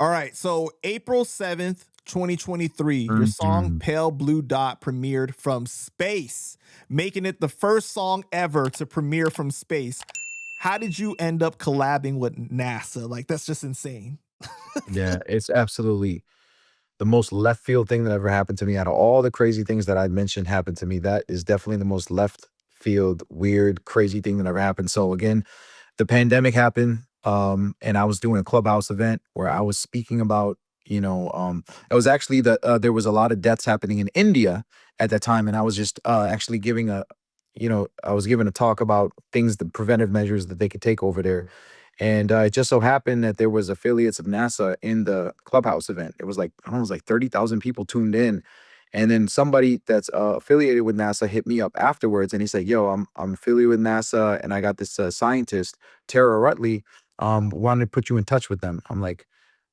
All right, so April 7th, 2023, your song Mhm. Pale Blue Dot premiered from space, making it the first song ever to premiere from space. How did you end up collabing with NASA? Like, that's just insane. Yeah, it's absolutely the most left field thing that ever happened to me. Out of all the crazy things that I mentioned happened to me, that is definitely the most left field, weird, crazy thing that ever happened. So again, the pandemic happened, and I was doing a Clubhouse event where I was speaking about, it was actually there was a lot of deaths happening in India at that time, and I was just actually giving I was giving a talk about things, the preventive measures that they could take over there. And it just so happened that there was affiliates of NASA in the Clubhouse event. It was like, I don't know, it was like 30,000 people tuned in. And then somebody that's affiliated with NASA hit me up afterwards, and he said, "Yo, I'm affiliated with NASA, and I got this scientist, Tara Rutley, wanted to put you in touch with them." I'm like,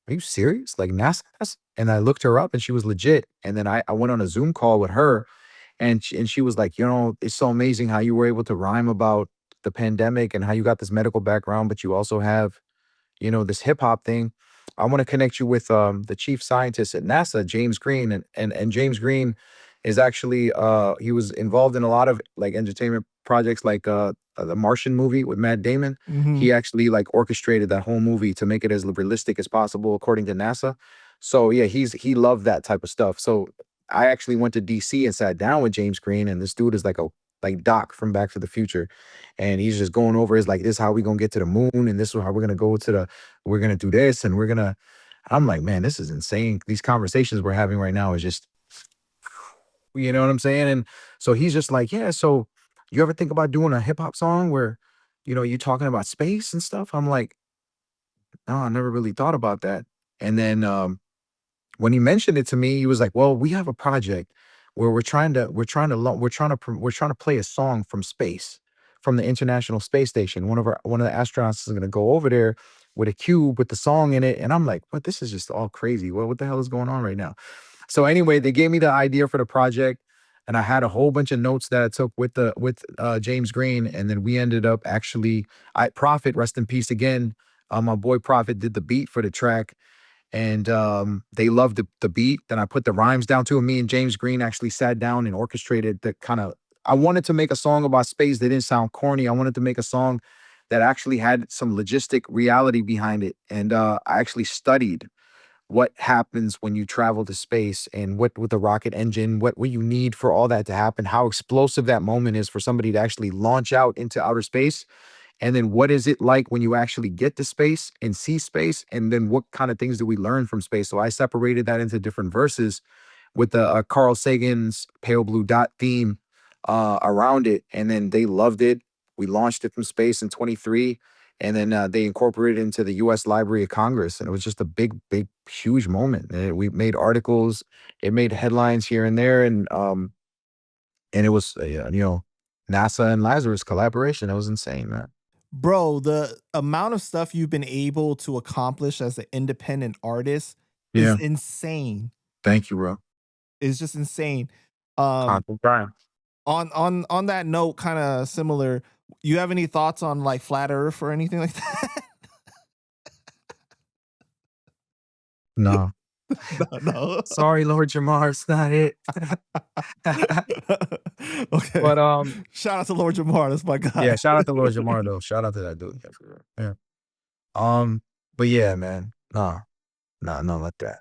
"Are you serious? Like NASA?" And I looked her up, and she was legit. And then I went on a Zoom call with her, and she was like, "It's so amazing how you were able to rhyme about the pandemic and how you got this medical background, but you also have, this hip hop thing. I want to connect you with the chief scientist at NASA, James Green." And James Green is actually he was involved in a lot of like entertainment projects like the Martian movie with Matt Damon. Mhm. He actually like orchestrated that whole movie to make it as realistic as possible according to NASA. So yeah, he loved that type of stuff. So I actually went to DC and sat down with James Green, and this dude is like Doc from Back to the Future. And he's just going over is like, this is how we gonna get to the moon, and this is how we're gonna go to we're gonna do this, and I'm like, man, this is insane. These conversations we're having right now is just, you know what I'm saying? And so he's just like, yeah, so you ever think about doing a hip hop song where, you're talking about space and stuff? I'm like, no, I never really thought about that. And then when he mentioned it to me, he was like, "Well, we have a project where we're trying to play a song from space, from the International Space Station. One of the astronauts is going to go over there with a cube with the song in it." And I'm like, "What? This is just all crazy. What the hell is going on right now?" So anyway, they gave me the idea for the project, and I had a whole bunch of notes that I took with James Green, and then we ended up actually, I Prophet, rest in peace again. My boy Prophet did the beat for the track, and they loved the beat. Then I put the rhymes down to it. Me and James Green actually sat down and orchestrated the kind of. I wanted to make a song about space that didn't sound corny. I wanted to make a song that actually had some logistic reality behind it. And I actually studied what happens when you travel to space, and what with the rocket engine, what you need for all that to happen, how explosive that moment is for somebody to actually launch out into outer space. And then what is it like when you actually get to space and see space? And then what kind of things do we learn from space? So I separated that into different verses with the Carl Sagan's Pale Blue Dot theme around it. And then they loved it. We launched it from space in 23. And then they incorporated it into the US Library of Congress. And it was just a big, big, huge moment. And we made articles, it made headlines here and there. And it was, NASA and Lazarus collaboration. It was insane, man. Bro, the amount of stuff you've been able to accomplish as an independent artist is Yeah. insane. Thank you, bro. It's just insane. Um, Constant grind. on that note, kind of similar, you have any thoughts on like flat Earth or anything like that? No. No, no. Sorry, Lord Jamar, it's not it. Okay. But, Shout out to Lord Jamar. That's my yeah, guy. shout out to Lord Jamar, though. Shout out to that dude. Yeah, for real. Yeah. But yeah, man. Nah, nah, nothing like that.